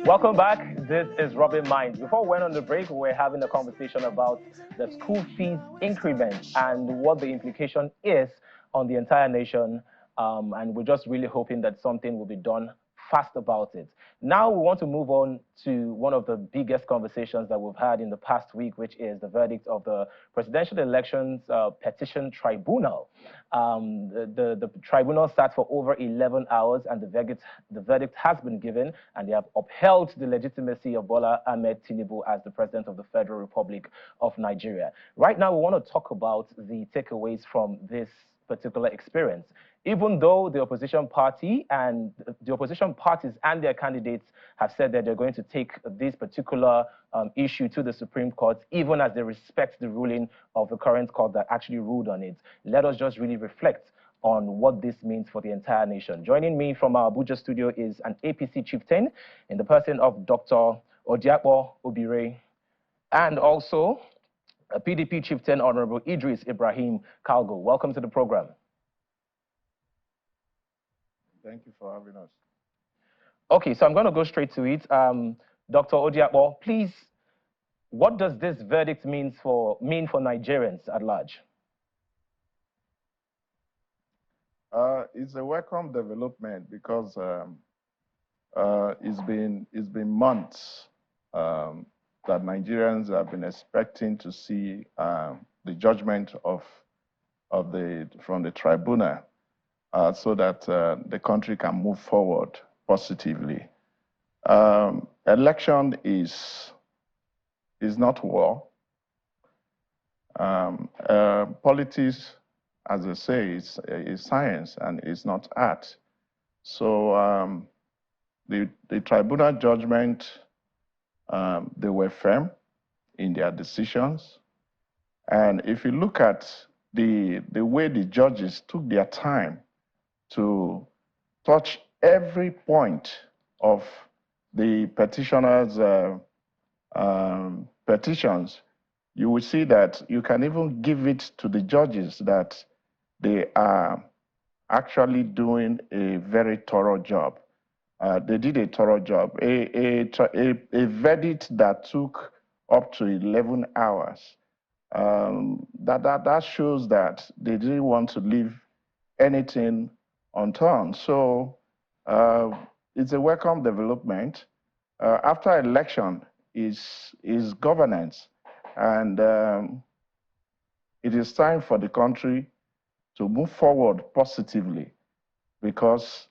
Welcome back. This is Robin Mind. Before we went on the break, we were having a conversation about the school fees increment and what the implication is on the entire nation. And we're just really hoping that something will be done fast about it. Now we want to move on to one of the biggest conversations that we've had in the past week, which is the verdict of the presidential elections petition tribunal. The tribunal sat for over 11 hours, and the verdict has been given, and they have upheld the legitimacy of Bola Ahmed Tinubu as the president of the Federal Republic of Nigeria. Right now, we want to talk about the takeaways from this particular experience. Even though the opposition parties and their candidates have said that they're going to take this particular issue to the Supreme Court, even as they respect the ruling of the current court that actually ruled on it. Let us just really reflect on what this means for the entire nation. Joining me from our Abuja studio is an APC chieftain in the person of Dr. Odiakpo Obire, and also a PDP chieftain, Honorable Idris Ibrahim Kalgo. Welcome to the program. Thank you for having us. Okay, so I'm going to go straight to it. Dr. Odiakpo, please, what does this verdict mean for Nigerians at large? It's a welcome development because it's been months that Nigerians have been expecting to see the judgment from the tribunal. So that the country can move forward positively. Election is not war. Politics, as I say, is science and it's not art. So the tribunal judgment, they were firm in their decisions. And if you look at the way the judges took their time to touch every point of the petitioners' petitions, you will see that you can even give it to the judges that they are actually doing a very thorough job. They did a thorough job. A verdict that took up to 11 hours. That shows that they didn't want to leave anything unturned. So it's a welcome development. After election is governance, and it is time for the country to move forward positively, because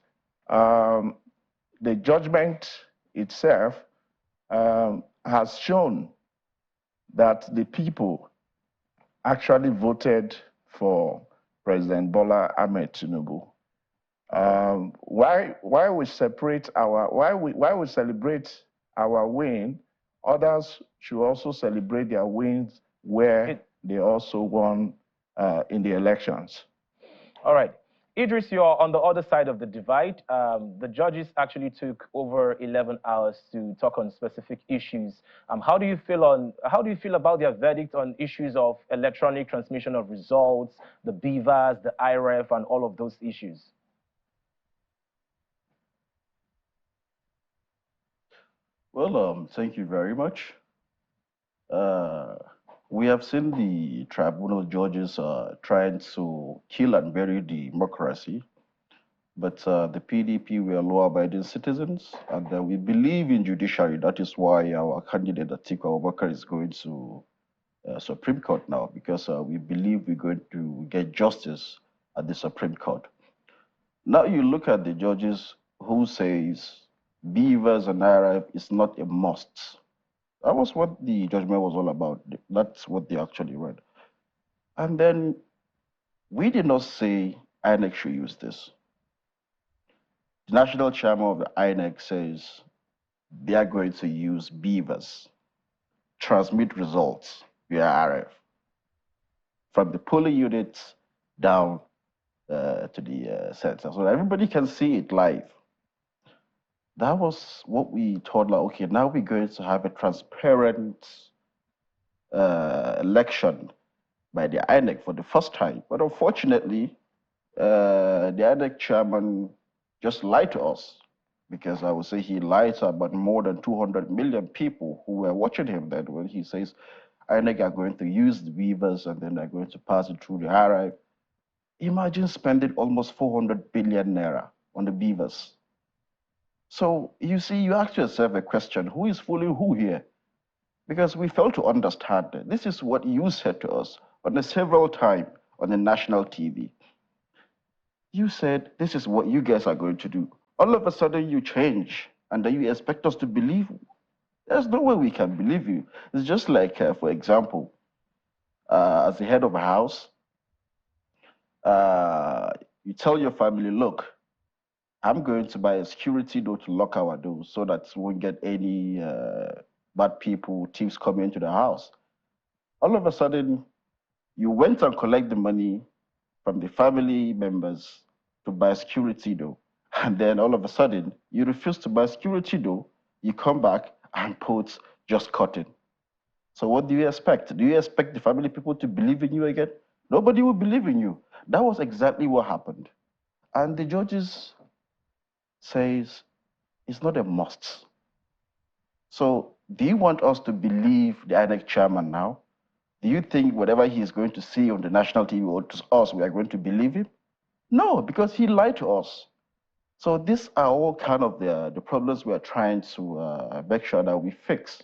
the judgment itself has shown that the people actually voted for President Bola Ahmed Tinubu. Why we celebrate our win, others should also celebrate their wins where they also won in the elections. All right. Idris, you're on the other side of the divide. The judges actually took over 11 hours to talk on specific issues. How do you feel about their verdict on issues of electronic transmission of results, the BVAS, the IREF, and all of those issues? Well, thank you very much. We have seen the tribunal judges trying to kill and bury democracy, but the PDP were law-abiding citizens, and we believe in judiciary. That is why our candidate Atiku Abubakar is going to Supreme Court now, because we believe we're going to get justice at the Supreme Court. Now you look at the judges who says beavers and IRF is not a must. That was what the judgment was all about. That's what they actually read. And then we did not say INEC should use this. The national chairman of the INEC says they are going to use beavers, transmit results via RF, from the polling units down to the center. So everybody can see it live. That was what we thought, like, okay, now we're going to have a transparent election by the INEC for the first time. But unfortunately, the INEC chairman just lied to us. because I would say he lied to about more than 200 million people who were watching him then when he says INEC are going to use the beavers and then they're going to pass it through the RI. Imagine spending almost 400 billion naira on the beavers. So you see, you ask yourself a question, who is fooling who here? Because we fail to understand that. This is what you said to us on the several times on the national TV. You said, this is what you guys are going to do. All of a sudden you change and then you expect us to believe you. There's no way we can believe you. It's just like, for example, as the head of a house, you tell your family, look, I'm going to buy a security door to lock our doors so that we won't get any bad people, thieves coming into the house. All of a sudden, you went and collect the money from the family members to buy a security door. And then all of a sudden, you refuse to buy a security door. You come back and put just cotton. So what do you expect? Do you expect the family people to believe in you again? Nobody will believe in you. That was exactly what happened. And the judges says it's not a must. So do you want us to believe the INEC chairman now? Do you think whatever he is going to say on the national TV or to us, we are going to believe him? No, because he lied to us. So these are all kind of the problems we are trying to make sure that we fix.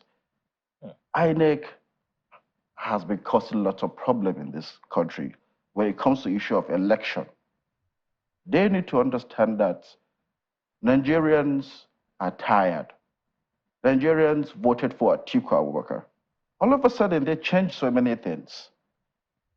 INEC has been causing lots of problems in this country when it comes to the issue of election. They need to understand that Nigerians are tired. Nigerians voted for Atiku Abubakar. All of a sudden, they changed so many things.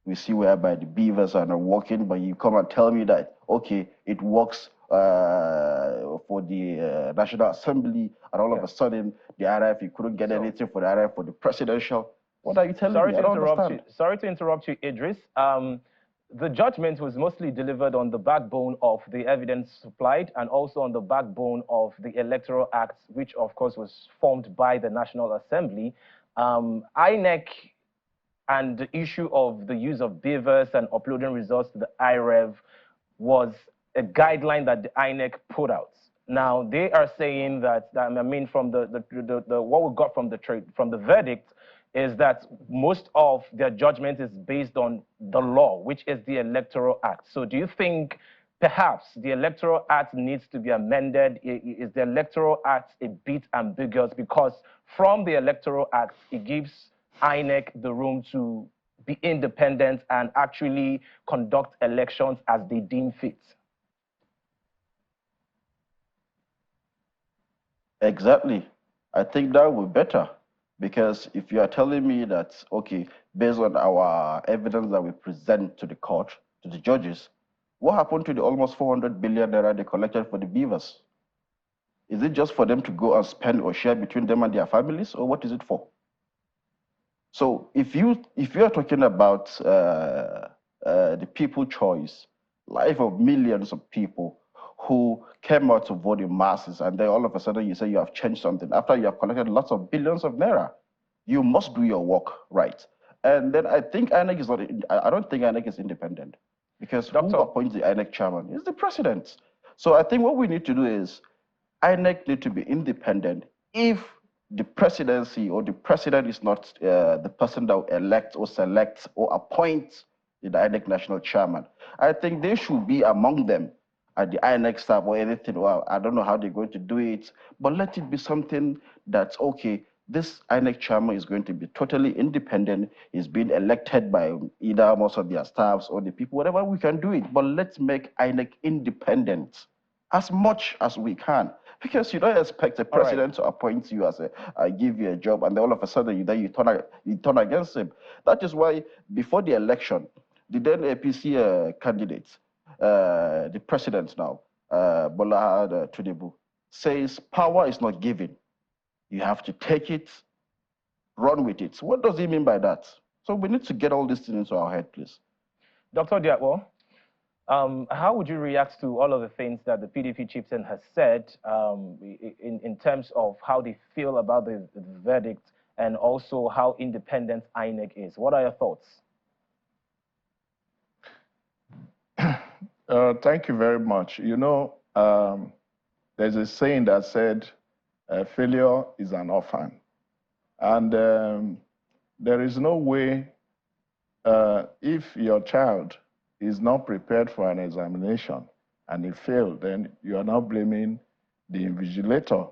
We see whereby the beavers are not working, but you come and tell me that, okay, it works for the National Assembly, and all of a sudden, the RF, you couldn't get anything for the RF for the presidential. What are you telling me? I don't understand. Sorry to interrupt you, Idris. The judgment was mostly delivered on the backbone of the evidence supplied and also on the backbone of the Electoral Act, which, of course, was formed by the National Assembly. INEC and the issue of the use of beavers and uploading results to the IREV was a guideline that the INEC put out. Now, they are saying that, I mean, from what we got from the verdict, is that most of their judgment is based on the law, which is the Electoral Act. So do you think perhaps the Electoral Act needs to be amended? Is the Electoral Act a bit ambiguous? Because from the Electoral Act, it gives INEC the room to be independent and actually conduct elections as they deem fit. Exactly. I think that would be better. Because if you are telling me that, okay, based on our evidence that we present to the court, to the judges, what happened to the almost 400 billion naira they collected for the beavers? Is it just for them to go and spend or share between them and their families, or what is it for? So if you are talking about the people choice, life of millions of people who came out to vote in masses, and then all of a sudden you say you have changed something after you have collected lots of billions of naira, you must do your work right. And then I think INEC is not. I don't think INEC is independent, because who appoints the INEC chairman is the president. So I think what we need to do is INEC need to be independent. If the presidency or the president is not the person that will elect or select or appoint the INEC national chairman, I think they should be among them at the INEC staff or anything. Well, I don't know how they're going to do it, but let it be something that's okay. This INEC chairman is going to be totally independent. He's being elected by either most of their staffs or the people, whatever we can do it. But let's make INEC independent as much as we can. Because you don't expect a president to appoint you as give you a job, and then all of a sudden you turn against him. That is why before the election, the then APC candidate, the president now, Bola Tinubu, says power is not given. You have to take it, run with it. So what does he mean by that? So we need to get all these things into our head, please. Dr. Diakwo, how would you react to all of the things that the PDP chieftain has said in terms of how they feel about the verdict and also how independent INEC is? What are your thoughts? Thank you very much. You know, there's a saying that said, failure is an orphan. And there is no way, if your child is not prepared for an examination and he failed, then you are now blaming the invigilator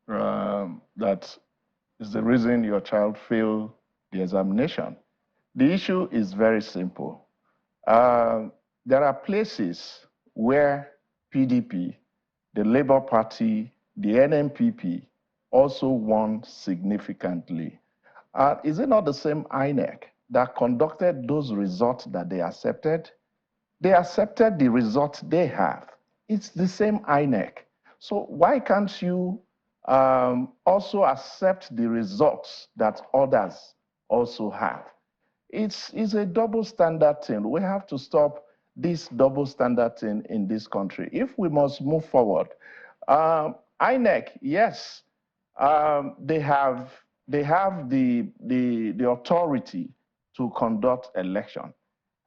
that is the reason your child failed the examination. The issue is very simple. There are places where PDP, the Labour Party, the NMPP also won significantly. Is it not the same INEC that conducted those results that they accepted? They accepted the results they have. It's the same INEC. So why can't you also accept the results that others also have? It's a double standard thing. We have to stop this double standard thing in this country. If we must move forward, INEC, yes, they have the authority to conduct election.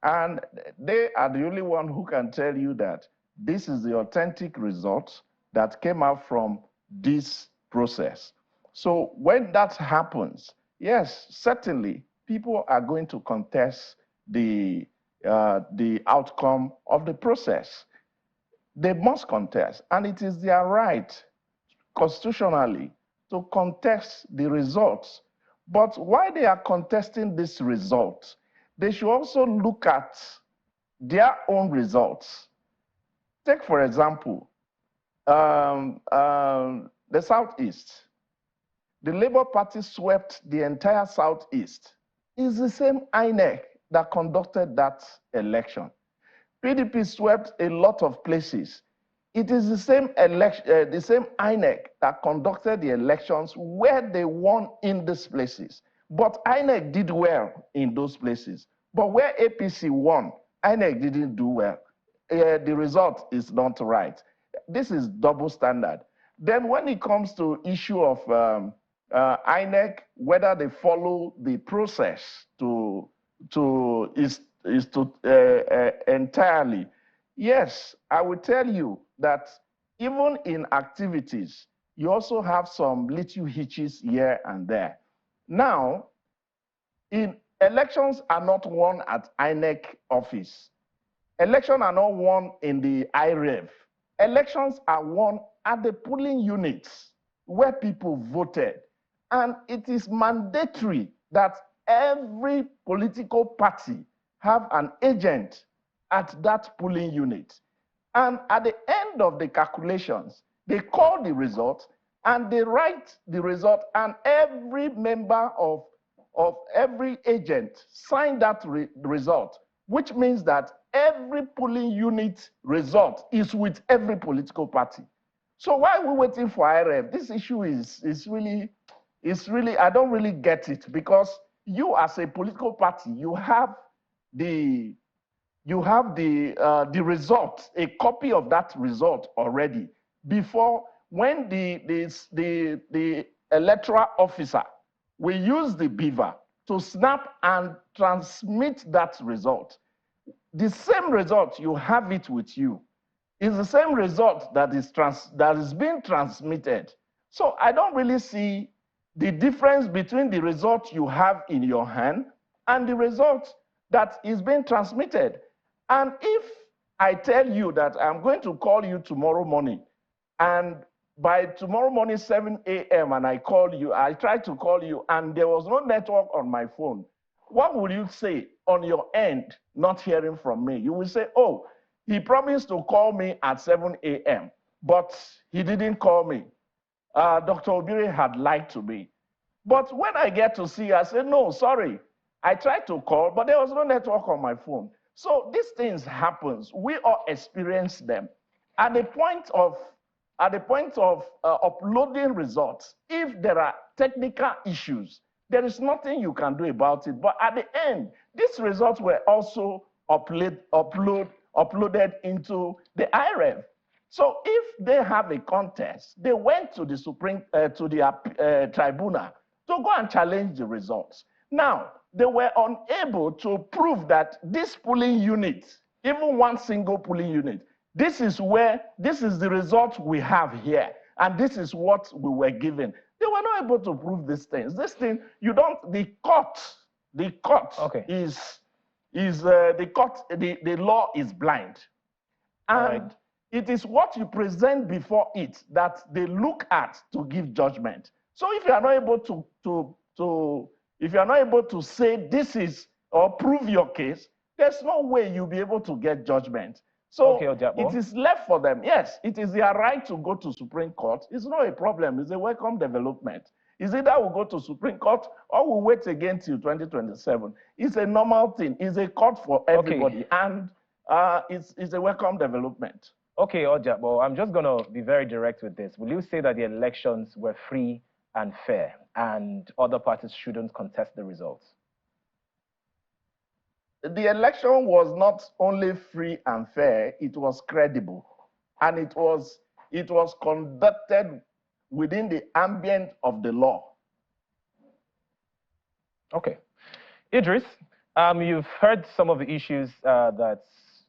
And they are the only one who can tell you that this is the authentic result that came out from this process. So when that happens, yes, certainly people are going to contest the outcome of the process. They must contest, and it is their right constitutionally to contest the results. But while they are contesting this result, they should also look at their own results. Take, for example, the Southeast. The Labour Party swept the entire Southeast. It's the same INEC that conducted that election. PDP swept a lot of places. It is the same INEC that conducted the elections where they won in these places. But INEC did well in those places. But where APC won, INEC didn't do well. The result is not right. This is double standard. Then when it comes to issue of INEC, whether they follow the process entirely. Yes, I will tell you that even in activities, you also have some little hitches here and there. Now, elections are not won at INEC office. Elections are not won in the IREV. Elections are won at the polling units where people voted. And it is mandatory that every political party have an agent at that polling unit. And at the end of the calculations, they call the result and they write the result, and every member of every agent sign that result, which means that every polling unit result is with every political party. So why are we waiting for IREF? This issue is really, I don't really get it, because you as a political party, you have the result, a copy of that result already, before when the electoral officer will use the beaver to snap and transmit that result. The same result, you have it with you, is the same result that is being transmitted. So I don't really see the difference between the result you have in your hand and the result that is being transmitted. And if I tell you that I'm going to call you tomorrow morning, and by tomorrow morning, 7 a.m., and I tried to call you, and there was no network on my phone, what would you say on your end, not hearing from me? You will say, oh, he promised to call me at 7 a.m., but he didn't call me. Dr. Obiri had lied to me. But when I get to see, I say, no, sorry. I tried to call, but there was no network on my phone. So these things happen. We all experience them. At the point of uploading results, if there are technical issues, there is nothing you can do about it. But at the end, these results were also uploaded into the IREV. So if they have a contest, they went to the Tribunal to go and challenge the results. Now, they were unable to prove that this polling unit, even one single polling unit, this is the result we have here, and this is what we were given. They were not able to prove these things. This thing, the court Okay. the law is blind. And right. it is what you present before it that they look at to give judgment. So if you are not able if you are not able to say this is or prove your case, there's no way you'll be able to get judgment. So Okay, Odiakbo. it is left for them. Yes, it is their right to go to Supreme Court. It's not a problem. It's a welcome development. Is either we'll go to Supreme Court or we'll wait again till 2027. It's a normal thing. It's a court for everybody. Okay. And it's a welcome development. Okay, Odiakbo, I'm just going to be very direct with this. Will you say that the elections were free and fair and other parties shouldn't contest the results? The election was not only free and fair, it was credible. And it was conducted within the ambient of the law. Okay. Idris, you've heard some of the issues that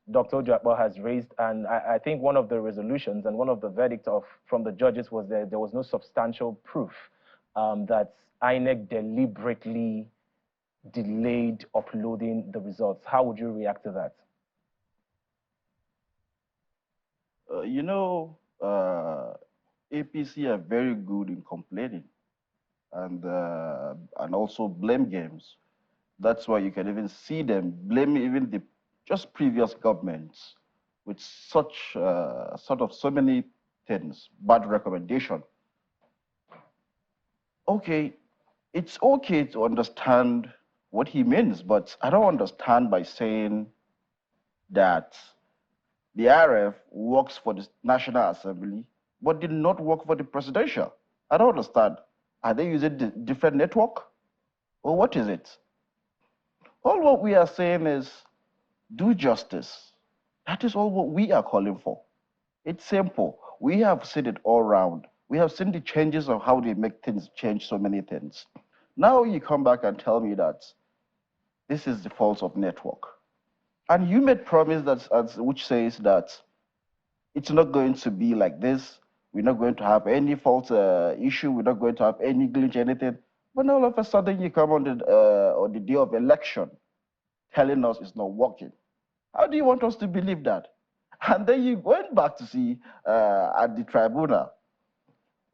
Dr. Odiakbo has raised, and I think one of the resolutions and one of the verdicts from the judges was that there was no substantial proof that INEC deliberately delayed uploading the results. How would you react to that? APC are very good in complaining and also blame games. That's why you can even see them blame even the just previous governments with such so many things, bad recommendation. Okay, it's okay to understand what he means, but I don't understand by saying that the RF works for the National Assembly, but did not work for the presidential. I don't understand. Are they using the different network? Or what is it? All what we are saying is do justice. That is all what we are calling for. It's simple. We have seen it all around. We have seen the changes of how they make things change so many things. Now you come back and tell me that this is the fault of network. And you made promise which says that it's not going to be like this. We're not going to have any fault issue. We're not going to have any glitch, anything. But all of a sudden you come on the day of election telling us it's not working. How do you want us to believe that? And then you went back to see at the tribunal,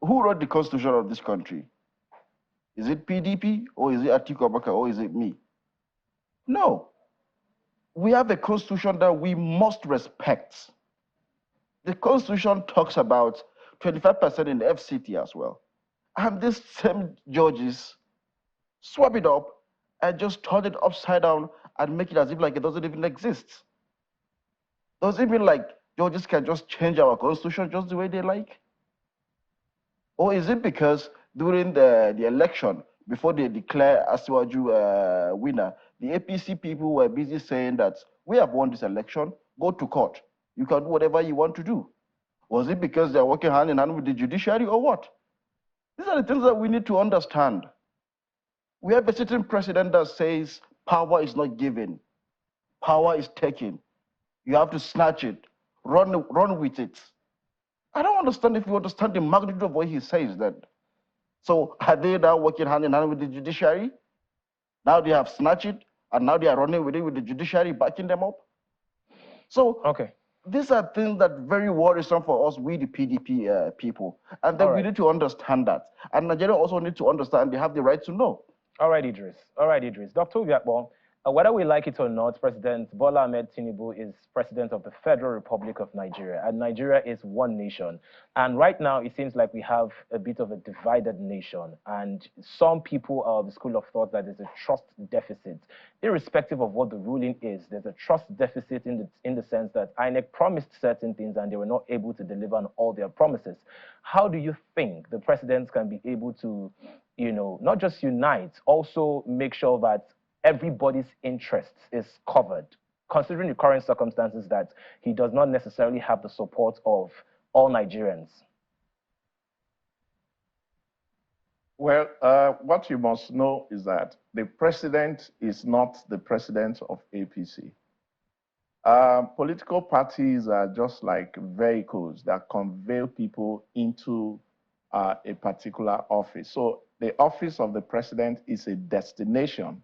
who wrote the constitution of this country? Is it PDP or is it Atiku Abubakar or is it me? No. We have a constitution that we must respect. The constitution talks about 25% in the FCT as well. And these same judges swap it up and just turn it upside down and make it as if like it doesn't even exist. Does it mean like judges can just change our constitution just the way they like? Or is it because during the election, before they declare Asiwaju winner, the APC people were busy saying that we have won this election, go to court. You can do whatever you want to do. Was it because they're working hand in hand with the judiciary or what? These are the things that we need to understand. We have a certain precedent that says power is not given, power is taken. You have to snatch it, run with it. I don't understand if you understand the magnitude of what he says then. So are they now working hand in hand with the judiciary? Now they have snatched it, and now they are running with it with the judiciary backing them up? So okay. These are things that are very worrisome for us, we the PDP people. And then we need to understand that. And Nigeria also need to understand they have the right to know. All right, Idris. Dr. Odiakbo, whether we like it or not, President Bola Ahmed Tinubu is president of the Federal Republic of Nigeria, and Nigeria is one nation. And right now, it seems like we have a bit of a divided nation, and some people are of the school of thought that there's a trust deficit. Irrespective of what the ruling is, there's a trust deficit in the sense that INEC promised certain things and they were not able to deliver on all their promises. How do you think the presidents can be able to, not just unite, also make sure that everybody's interests is covered, considering the current circumstances that he does not necessarily have the support of all Nigerians? Well, what you must know is that the president is not the president of APC. Political parties are just like vehicles that convey people into a particular office. So the office of the president is a destination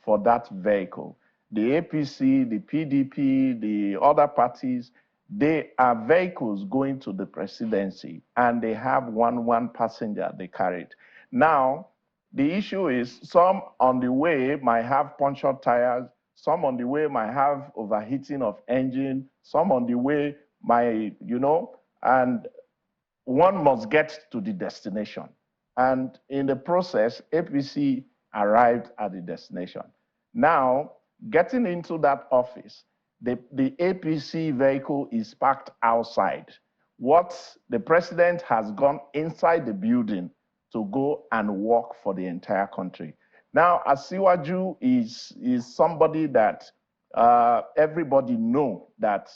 for that vehicle. The APC, the PDP, the other parties, they are vehicles going to the presidency, and they have one passenger they carried. Now, the issue is some on the way might have punctured tires, some on the way might have overheating of engine, some on the way might, and one must get to the destination. And in the process, APC arrived at the destination. Now, getting into that office, the APC vehicle is parked outside. What the president has gone inside the building to go and work for the entire country. Now, Asiwaju is somebody that everybody know that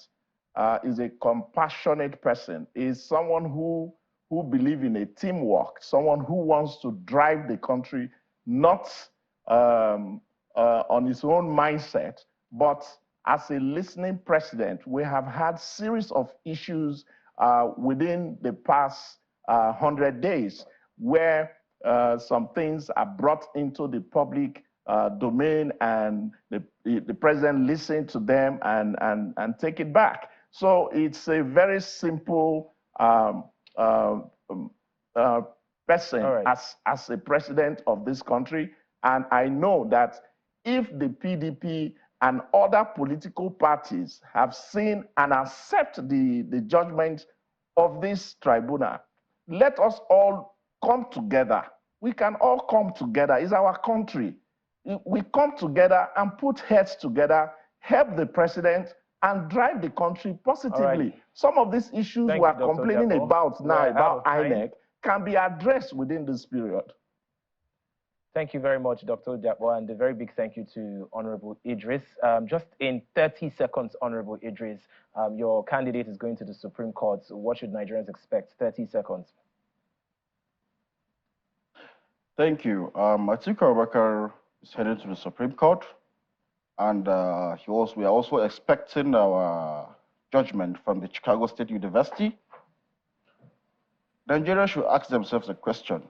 is a compassionate person, is someone who believes in a teamwork, someone who wants to drive the country, not on his own mindset, but as a listening president. We have had series of issues within the past 100 days where some things are brought into the public domain, and the president listened to them and take it back. So it's a very simple person as a president of this country. And I know that if the PDP and other political parties have seen and accept the judgment of this tribunal, let us all come together. We can all come together. It's our country. We come together and put heads together, help the president, and drive the country positively. Some of these issues we are complaining about now, about INEC, can be addressed within this period. Thank you very much, Dr. Odiakbo, and a very big thank you to Honorable Idris. Just in 30 seconds, Honorable Idris, your candidate is going to the Supreme Court. What should Nigerians expect? 30 seconds. Thank you. Atiku Abubakar is headed to the Supreme Court, and we are also expecting our judgment from the Chicago State University. Nigerians should ask themselves a question.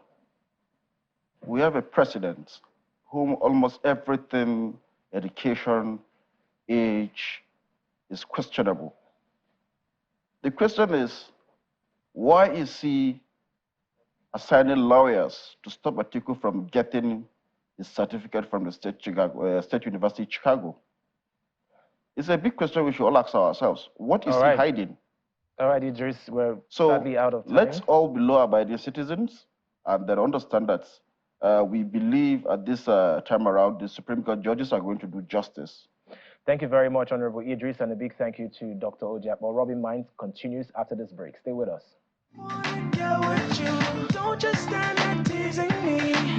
We have a president whom almost everything, education, age, is questionable. The question is, why is he assigning lawyers to stop Atiku from getting his certificate from the State University of Chicago? It's a big question we should all ask ourselves. What is he hiding? All right, Idris, we're sadly out of time. Let's all be law-abiding citizens and then understand that we believe at this time around, the Supreme Court judges are going to do justice. Thank you very much, Honorable Idris, and a big thank you to Dr. Odiakbo. Robin Minds continues after this break. Stay with us. Don't just stand there teasing me.